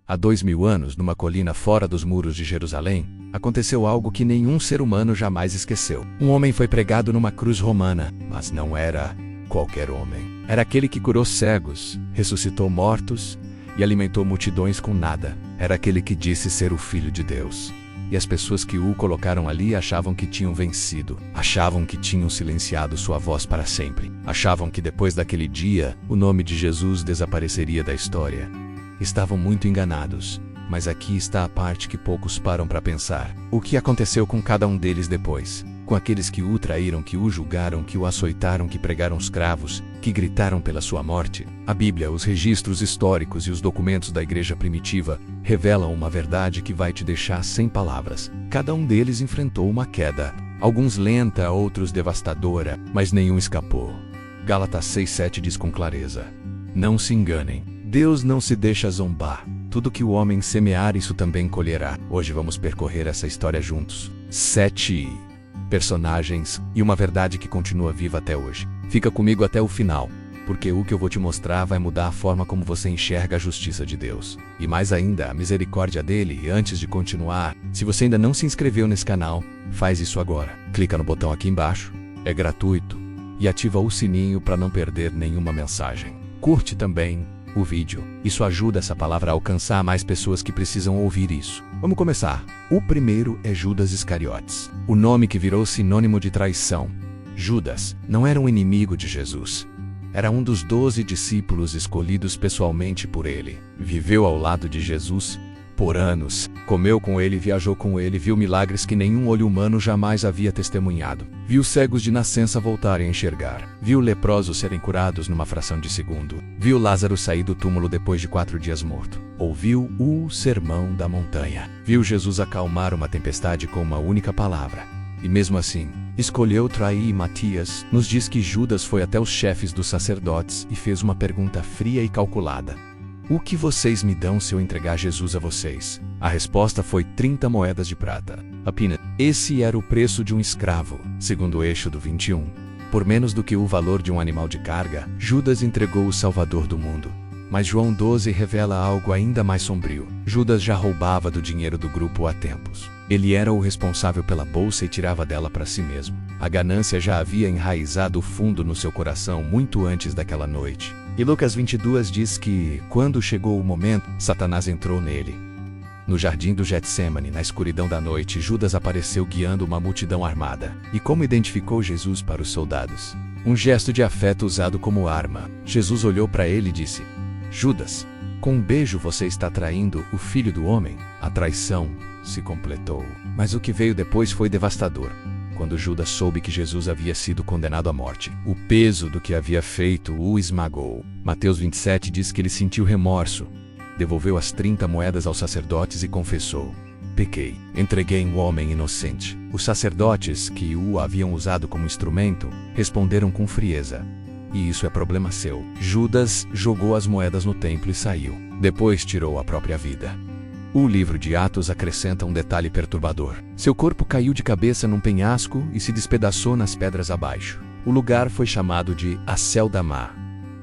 Há 2000 anos, numa colina fora dos muros de Jerusalém, aconteceu algo que nenhum ser humano jamais esqueceu. Um homem foi pregado numa cruz romana, mas não era qualquer homem. Era aquele que curou cegos, ressuscitou mortos e alimentou multidões com nada. Era aquele que disse ser o Filho de Deus. E as pessoas que o colocaram ali achavam que tinham vencido, achavam que tinham silenciado sua voz para sempre, achavam que depois daquele dia, o nome de Jesus desapareceria da história. Estavam muito enganados, mas aqui está a parte que poucos param para pensar. O que aconteceu com cada um deles depois? Com aqueles que o traíram, que o julgaram, que o açoitaram, que pregaram os cravos, que gritaram pela sua morte? A Bíblia, os registros históricos e os documentos da igreja primitiva revelam uma verdade que vai te deixar sem palavras. Cada um deles enfrentou uma queda, alguns lenta, outros devastadora, mas nenhum escapou. Gálatas 6:7 diz com clareza: não se enganem, Deus não se deixa zombar. Tudo que o homem semear, isso também colherá. Hoje vamos percorrer essa história juntos. 7 personagens e uma verdade que continua viva até hoje. Fica comigo até o final, porque o que eu vou te mostrar vai mudar a forma como você enxerga a justiça de Deus. E mais ainda, a misericórdia dele. E antes de continuar, se você ainda não se inscreveu nesse canal, faz isso agora. Clica no botão aqui embaixo, é gratuito, e ativa o sininho para não perder nenhuma mensagem. Curte também o vídeo. Isso ajuda essa palavra a alcançar mais pessoas que precisam ouvir isso. Vamos começar. O primeiro é Judas Iscariotes, o nome que virou sinônimo de traição. Judas não era um inimigo de Jesus. Era um dos 12 discípulos escolhidos pessoalmente por ele. Viveu ao lado de Jesus por anos. Comeu com ele, viajou com ele, viu milagres que nenhum olho humano jamais havia testemunhado. Viu cegos de nascença voltarem a enxergar. Viu leprosos serem curados numa fração de segundo. Viu Lázaro sair do túmulo depois de 4 dias morto. Ouviu o Sermão da Montanha. Viu Jesus acalmar uma tempestade com uma única palavra. E mesmo assim, escolheu trair. Matias nos diz que Judas foi até os chefes dos sacerdotes e fez uma pergunta fria e calculada: o que vocês me dão se eu entregar Jesus a vocês? A resposta foi 30 moedas de prata. Apenas. Esse era o preço de um escravo, segundo o Eixo do 21. Por menos do que o valor de um animal de carga, Judas entregou o Salvador do mundo. Mas João 12 revela algo ainda mais sombrio. Judas já roubava do dinheiro do grupo há tempos. Ele era o responsável pela bolsa e tirava dela para si mesmo. A ganância já havia enraizado fundo no seu coração muito antes daquela noite. E Lucas 22 diz que, quando chegou o momento, Satanás entrou nele. No jardim do Getsêmani, na escuridão da noite, Judas apareceu guiando uma multidão armada. E como identificou Jesus para os soldados? Um gesto de afeto usado como arma. Jesus olhou para ele e disse: Judas, com um beijo você está traindo o Filho do Homem? A traição se completou. Mas o que veio depois foi devastador. Quando Judas soube que Jesus havia sido condenado à morte, o peso do que havia feito o esmagou. Mateus 27 diz que ele sentiu remorso, devolveu as 30 moedas aos sacerdotes e confessou: pequei, entreguei um homem inocente. Os sacerdotes, que o haviam usado como instrumento, responderam com frieza: e isso é problema seu. Judas jogou as moedas no templo e saiu. Depois tirou a própria vida. O livro de Atos acrescenta um detalhe perturbador. Seu corpo caiu de cabeça num penhasco e se despedaçou nas pedras abaixo. O lugar foi chamado de Aceldamá,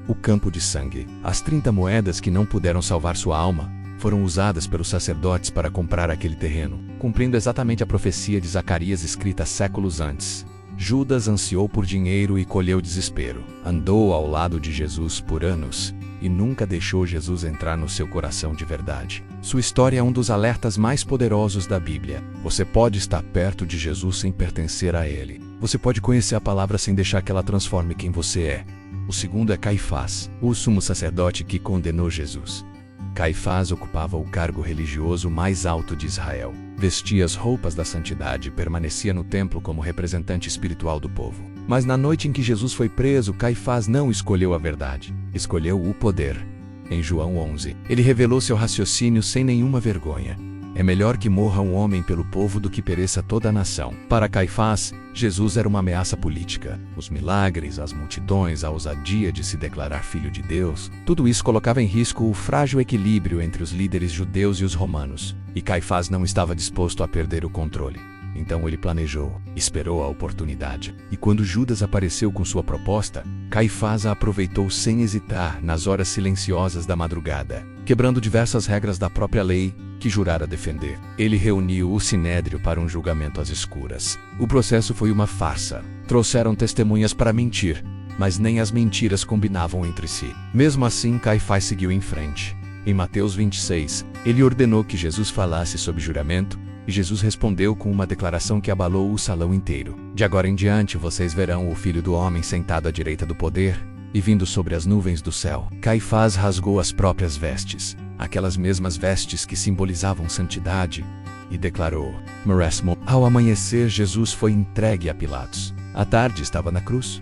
o campo de sangue. As 30 moedas que não puderam salvar sua alma foram usadas pelos sacerdotes para comprar aquele terreno, cumprindo exatamente a profecia de Zacarias escrita séculos antes. Judas ansiou por dinheiro e colheu desespero. Andou ao lado de Jesus por anos e nunca deixou Jesus entrar no seu coração de verdade. Sua história é um dos alertas mais poderosos da Bíblia. Você pode estar perto de Jesus sem pertencer a ele. Você pode conhecer a palavra sem deixar que ela transforme quem você é. O segundo é Caifás, o sumo sacerdote que condenou Jesus. Caifás ocupava o cargo religioso mais alto de Israel. Vestia as roupas da santidade e permanecia no templo como representante espiritual do povo. Mas na noite em que Jesus foi preso, Caifás não escolheu a verdade, escolheu o poder. Em João 11, ele revelou seu raciocínio sem nenhuma vergonha. É melhor que morra um homem pelo povo do que pereça toda a nação. Para Caifás, Jesus era uma ameaça política. Os milagres, as multidões, a ousadia de se declarar filho de Deus, tudo isso colocava em risco o frágil equilíbrio entre os líderes judeus e os romanos. E Caifás não estava disposto a perder o controle. Então ele planejou, esperou a oportunidade. E quando Judas apareceu com sua proposta, Caifás a aproveitou sem hesitar nas horas silenciosas da madrugada. quebrando diversas regras da própria lei que jurara defender. Ele reuniu o sinédrio para um julgamento às escuras. O processo foi uma farsa. Trouxeram testemunhas para mentir, mas nem as mentiras combinavam entre si. Mesmo assim, Caifás seguiu em frente. Em Mateus 26, ele ordenou que Jesus falasse sob juramento, e Jesus respondeu com uma declaração que abalou o salão inteiro. De agora em diante vocês verão o Filho do Homem sentado à direita do poder e vindo sobre as nuvens do céu. Caifás rasgou as próprias vestes, aquelas mesmas vestes que simbolizavam santidade, e declarou: Marésimo. Ao amanhecer, Jesus foi entregue a Pilatos. À tarde estava na cruz.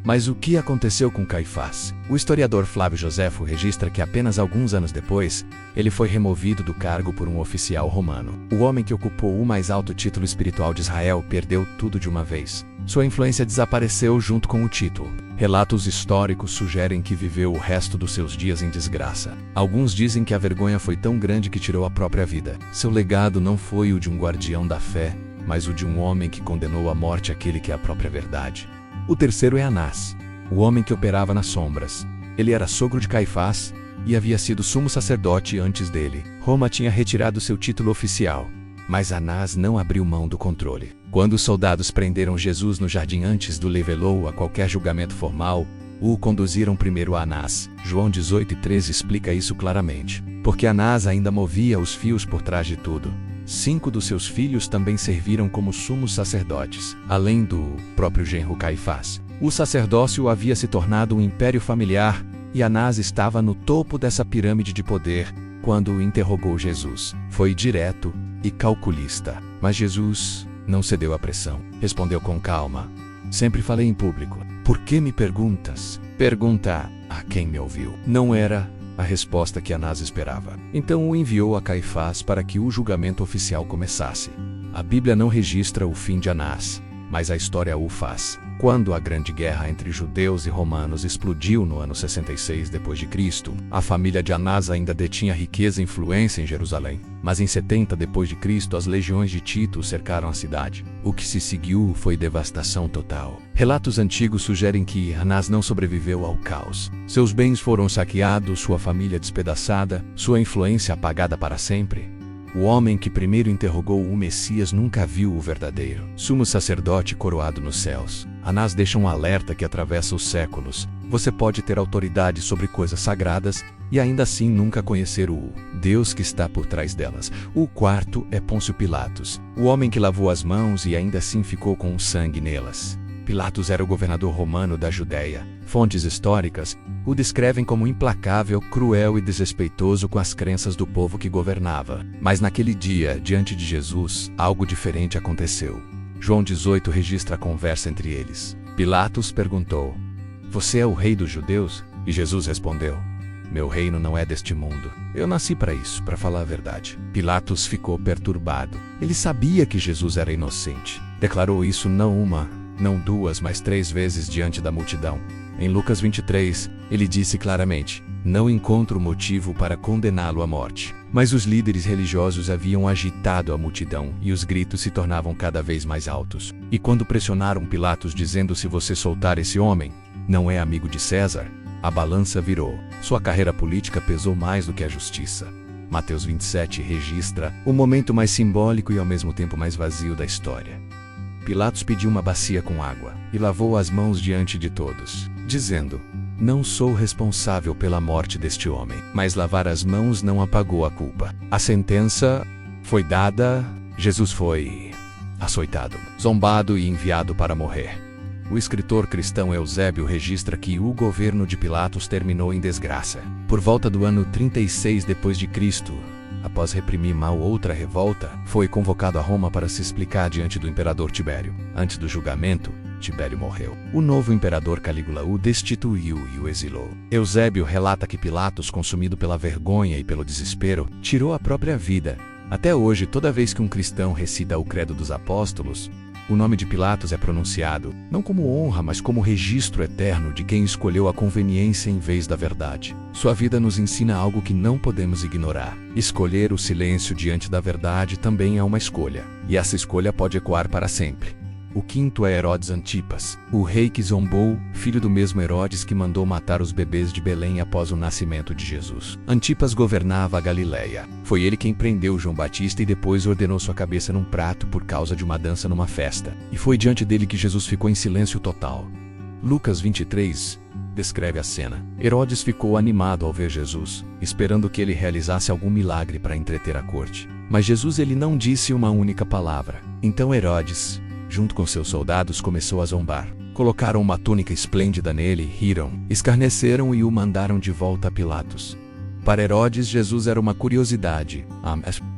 Mas o que aconteceu com Caifás? O historiador Flávio Joséfo registra que apenas alguns anos depois, ele foi removido do cargo por um oficial romano. O homem que ocupou o mais alto título espiritual de Israel perdeu tudo de uma vez. Sua influência desapareceu junto com o título. Relatos históricos sugerem que viveu o resto dos seus dias em desgraça. Alguns dizem que a vergonha foi tão grande que tirou a própria vida. Seu legado não foi o de um guardião da fé, mas o de um homem que condenou à morte aquele que é a própria verdade. O terceiro é Anás, o homem que operava nas sombras. Ele era sogro de Caifás e havia sido sumo sacerdote antes dele. Roma tinha retirado seu título oficial, mas Anás não abriu mão do controle. Quando os soldados prenderam Jesus no jardim antes do levá-lo a qualquer julgamento formal, o conduziram primeiro a Anás. João 18:13 explica isso claramente. Porque Anás ainda movia os fios por trás de tudo. 5 dos seus filhos também serviram como sumos sacerdotes, além do próprio genro Caifás. O sacerdócio havia se tornado um império familiar e Anás estava no topo dessa pirâmide de poder quando interrogou Jesus. Foi direto e calculista, mas Jesus não cedeu à pressão. Respondeu com calma: Sempre falei em público. Por que me perguntas? Pergunta a quem me ouviu. Não era a resposta que Anás esperava. Então o enviou a Caifás para que o julgamento oficial começasse. A Bíblia não registra o fim de Anás, mas a história o faz. Quando a grande guerra entre judeus e romanos explodiu no ano 66 d.C., a família de Anás ainda detinha riqueza e influência em Jerusalém. Mas em 70 d.C., as legiões de Tito cercaram a cidade. O que se seguiu foi devastação total. Relatos antigos sugerem que Anás não sobreviveu ao caos. Seus bens foram saqueados, sua família despedaçada, sua influência apagada para sempre. O homem que primeiro interrogou o Messias nunca viu o verdadeiro sumo sacerdote coroado nos céus. Anás deixa um alerta que atravessa os séculos. Você pode ter autoridade sobre coisas sagradas e ainda assim nunca conhecer o Deus que está por trás delas. O quarto é Pôncio Pilatos, o homem que lavou as mãos e ainda assim ficou com o sangue nelas. Pilatos era o governador romano da Judéia. Fontes históricas o descrevem como implacável, cruel e desrespeitoso com as crenças do povo que governava. Mas naquele dia, diante de Jesus, algo diferente aconteceu. João 18 registra a conversa entre eles. Pilatos perguntou: Você é o rei dos judeus? E Jesus respondeu: Meu reino não é deste mundo. Eu nasci para isso, para falar a verdade. Pilatos ficou perturbado. Ele sabia que Jesus era inocente. Declarou isso não uma, não duas, mas 3 vezes diante da multidão. Em Lucas 23, ele disse claramente: Não encontro motivo para condená-lo à morte. Mas os líderes religiosos haviam agitado a multidão e os gritos se tornavam cada vez mais altos. E quando pressionaram Pilatos dizendo: Se você soltar esse homem, não é amigo de César, a balança virou. Sua carreira política pesou mais do que a justiça. Mateus 27 registra o momento mais simbólico e ao mesmo tempo mais vazio da história. Pilatos pediu uma bacia com água e lavou as mãos diante de todos, dizendo: Não sou responsável pela morte deste homem. Mas lavar as mãos não apagou a culpa. A sentença foi dada, Jesus foi açoitado, zombado e enviado para morrer. O escritor cristão Eusébio registra que o governo de Pilatos terminou em desgraça. Por volta do ano 36 d.C., após reprimir mal outra revolta, foi convocado a Roma para se explicar diante do imperador Tibério. Antes do julgamento, Tibério morreu. O novo imperador Calígula o destituiu e o exilou. Eusébio relata que Pilatos, consumido pela vergonha e pelo desespero, tirou a própria vida. Até hoje, toda vez que um cristão recita o Credo dos Apóstolos, o nome de Pilatos é pronunciado, não como honra, mas como registro eterno de quem escolheu a conveniência em vez da verdade. Sua vida nos ensina algo que não podemos ignorar. Escolher o silêncio diante da verdade também é uma escolha, e essa escolha pode ecoar para sempre. O quinto é Herodes Antipas, o rei que zombou, filho do mesmo Herodes que mandou matar os bebês de Belém após o nascimento de Jesus. Antipas governava a Galileia. Foi ele quem prendeu João Batista e depois ordenou sua cabeça num prato por causa de uma dança numa festa. E foi diante dele que Jesus ficou em silêncio total. Lucas 23 descreve a cena. Herodes ficou animado ao ver Jesus, esperando que ele realizasse algum milagre para entreter a corte. Mas Jesus ele não disse uma única palavra. Então Herodes, junto com seus soldados, começou a zombar. Colocaram uma túnica esplêndida nele, riram, escarneceram e o mandaram de volta a Pilatos. Para Herodes, Jesus era uma curiosidade.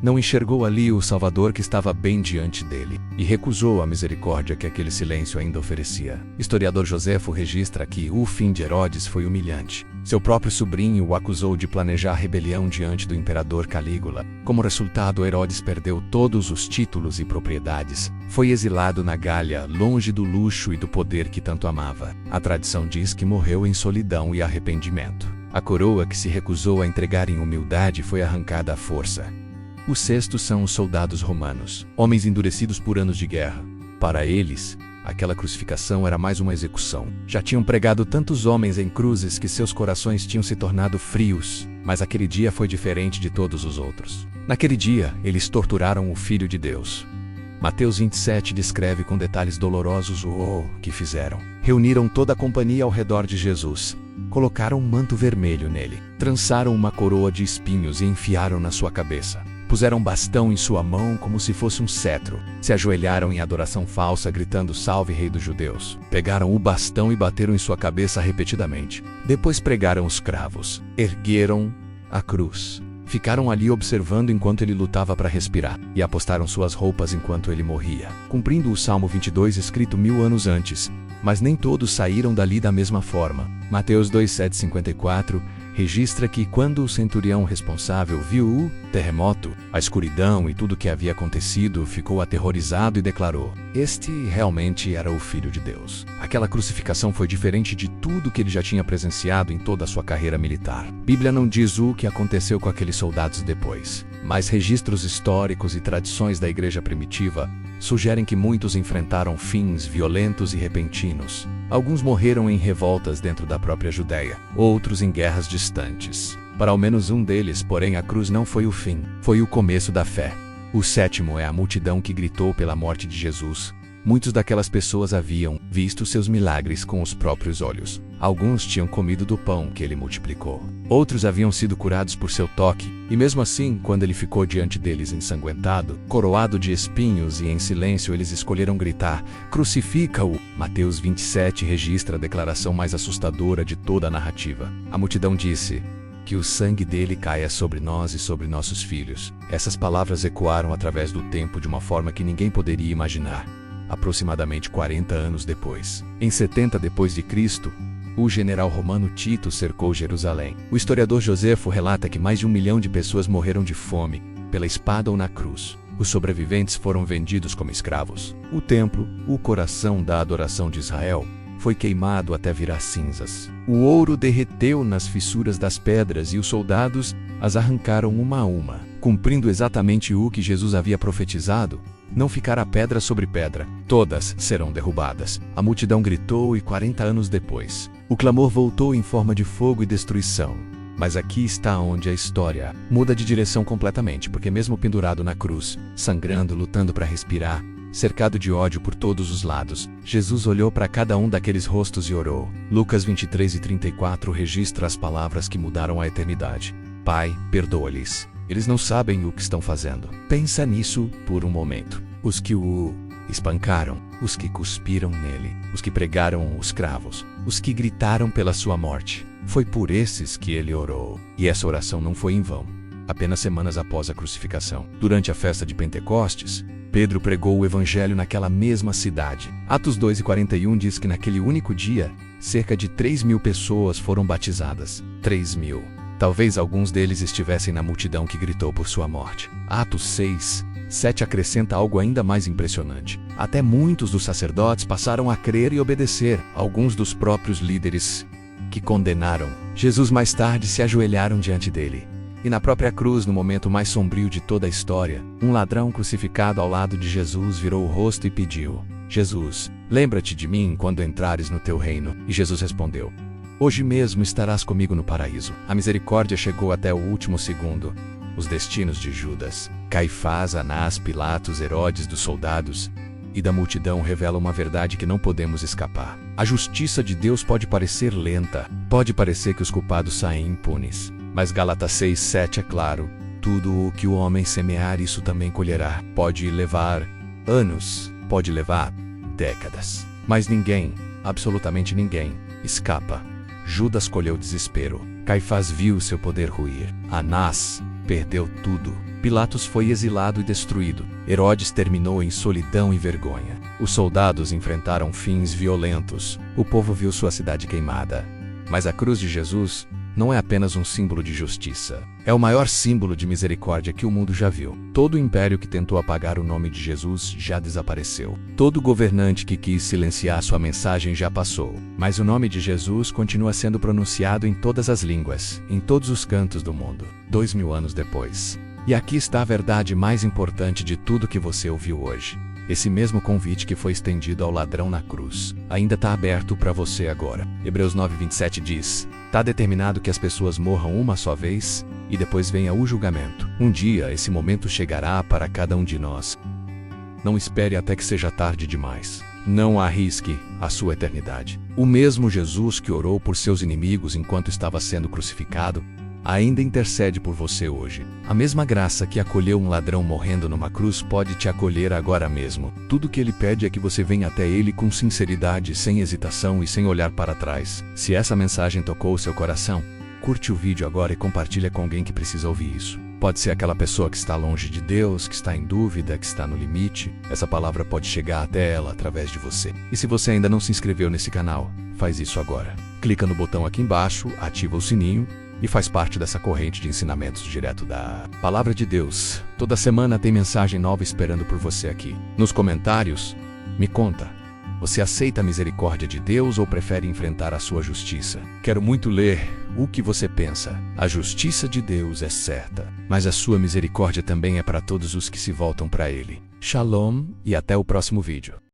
Não enxergou ali o Salvador que estava bem diante dele, e recusou a misericórdia que aquele silêncio ainda oferecia. Historiador Joséfo registra que o fim de Herodes foi humilhante. Seu próprio sobrinho o acusou de planejar rebelião diante do imperador Calígula. Como resultado, Herodes perdeu todos os títulos e propriedades. Foi exilado na Gália, longe do luxo e do poder que tanto amava. A tradição diz que morreu em solidão e arrependimento. A coroa que se recusou a entregar em humildade foi arrancada à força. O sexto são os soldados romanos, homens endurecidos por anos de guerra. Para eles, aquela crucificação era mais uma execução. Já tinham pregado tantos homens em cruzes que seus corações tinham se tornado frios, mas aquele dia foi diferente de todos os outros. Naquele dia, eles torturaram o Filho de Deus. Mateus 27 descreve com detalhes dolorosos o que fizeram. Reuniram toda a companhia ao redor de Jesus. Colocaram um manto vermelho nele, trançaram uma coroa de espinhos e enfiaram na sua cabeça. Puseram um bastão em sua mão como se fosse um cetro. Se ajoelharam em adoração falsa, gritando "Salve, Rei dos Judeus". Pegaram o bastão e bateram em sua cabeça repetidamente. Depois pregaram os cravos. Ergueram a cruz. Ficaram ali observando enquanto ele lutava para respirar, e apostaram suas roupas enquanto ele morria, cumprindo o Salmo 22 escrito 1000 anos antes. Mas nem todos saíram dali da mesma forma. Mateus 2:7-54 registra que quando o centurião responsável viu o terremoto, a escuridão e tudo o que havia acontecido, ficou aterrorizado e declarou: "Este realmente era o Filho de Deus". Aquela crucificação foi diferente de tudo que ele já tinha presenciado em toda a sua carreira militar. Bíblia não diz o que aconteceu com aqueles soldados depois, mas registros históricos e tradições da igreja primitiva sugerem que muitos enfrentaram fins violentos e repentinos. Alguns morreram em revoltas dentro da própria Judéia, outros em guerras distantes. Para ao menos um deles, porém, a cruz não foi o fim, foi o começo da fé. O sétimo é a multidão que gritou pela morte de Jesus. Muitas daquelas pessoas haviam visto seus milagres com os próprios olhos. Alguns tinham comido do pão que ele multiplicou. Outros haviam sido curados por seu toque, e mesmo assim, quando ele ficou diante deles ensanguentado, coroado de espinhos e em silêncio, eles escolheram gritar: "Crucifica-o!". Mateus 27 registra a declaração mais assustadora de toda a narrativa. A multidão disse: "Que o sangue dele caia sobre nós e sobre nossos filhos". Essas palavras ecoaram através do tempo de uma forma que ninguém poderia imaginar. Aproximadamente 40 anos depois, em 70 depois de Cristo, o general romano Tito cercou Jerusalém. O historiador Joséfo relata que mais de 1 milhão de pessoas morreram de fome, pela espada ou na cruz. Os sobreviventes foram vendidos como escravos. O templo, o coração da adoração de Israel, foi queimado até virar cinzas. O ouro derreteu nas fissuras das pedras e os soldados as arrancaram uma a uma, cumprindo exatamente o que Jesus havia profetizado: "Não ficará pedra sobre pedra, todas serão derrubadas". A multidão gritou e 40 anos depois, o clamor voltou em forma de fogo e destruição. Mas aqui está onde a história muda de direção completamente, porque mesmo pendurado na cruz, sangrando, lutando para respirar, cercado de ódio por todos os lados, Jesus olhou para cada um daqueles rostos e orou. Lucas 23:34 registra as palavras que mudaram a eternidade: "Pai, perdoa-lhes. Eles não sabem o que estão fazendo". Pensa nisso por um momento. Os que o espancaram, os que cuspiram nele, os que pregaram os cravos, os que gritaram pela sua morte. Foi por esses que ele orou. E essa oração não foi em vão. Apenas semanas após a crucificação, durante a festa de Pentecostes, Pedro pregou o evangelho naquela mesma cidade. Atos 2:41 diz que naquele único dia, cerca de 3.000 pessoas foram batizadas. 3.000. Talvez alguns deles estivessem na multidão que gritou por sua morte. Atos 6:7 acrescenta algo ainda mais impressionante. Até muitos dos sacerdotes passaram a crer e obedecer. Alguns dos próprios líderes que condenaram Jesus mais tarde se ajoelharam diante dele. E na própria cruz, no momento mais sombrio de toda a história, um ladrão crucificado ao lado de Jesus virou o rosto e pediu: Jesus, lembra-te de mim quando entrares no teu reino. E Jesus respondeu: Hoje mesmo estarás comigo no paraíso. A misericórdia chegou até o último segundo. Os destinos de Judas, Caifás, Anás, Pilatos, Herodes, dos soldados e da multidão revelam uma verdade que não podemos escapar. A justiça de Deus pode parecer lenta, pode parecer que os culpados saem impunes. Mas Gálatas 6:7 é claro: tudo o que o homem semear, isso também colherá. Pode levar anos, pode levar décadas. Mas ninguém, absolutamente ninguém, escapa. Judas colheu desespero. Caifás viu seu poder ruir. Anás perdeu tudo. Pilatos foi exilado e destruído. Herodes terminou em solidão e vergonha. Os soldados enfrentaram fins violentos. O povo viu sua cidade queimada. Mas a cruz de Jesus não é apenas um símbolo de justiça. É o maior símbolo de misericórdia que o mundo já viu. Todo império que tentou apagar o nome de Jesus já desapareceu. Todo governante que quis silenciar sua mensagem já passou. Mas o nome de Jesus continua sendo pronunciado em todas as línguas, em todos os cantos do mundo, 2000 anos depois. E aqui está a verdade mais importante de tudo que você ouviu hoje. Esse mesmo convite que foi estendido ao ladrão na cruz ainda está aberto para você agora. Hebreus 9:27 diz: Está determinado que as pessoas morram uma só vez e depois venha o julgamento. Um dia esse momento chegará para cada um de nós. Não espere até que seja tarde demais. Não arrisque a sua eternidade. O mesmo Jesus que orou por seus inimigos enquanto estava sendo crucificado ainda intercede por você hoje. A mesma graça que acolheu um ladrão morrendo numa cruz pode te acolher agora mesmo. Tudo que ele pede é que você venha até ele com sinceridade, sem hesitação e sem olhar para trás. Se essa mensagem tocou o seu coração, curte o vídeo agora e compartilha com alguém que precisa ouvir isso. Pode ser aquela pessoa que está longe de Deus, que está em dúvida, que está no limite. Essa palavra pode chegar até ela através de você. E se você ainda não se inscreveu nesse canal, faz isso agora. Clica no botão aqui embaixo, ativa o sininho e faz parte dessa corrente de ensinamentos direto da Palavra de Deus. Toda semana tem mensagem nova esperando por você aqui. Nos comentários, me conta. Você aceita a misericórdia de Deus ou prefere enfrentar a sua justiça? Quero muito ler o que você pensa. A justiça de Deus é certa, mas a sua misericórdia também é para todos os que se voltam para Ele. Shalom e até o próximo vídeo.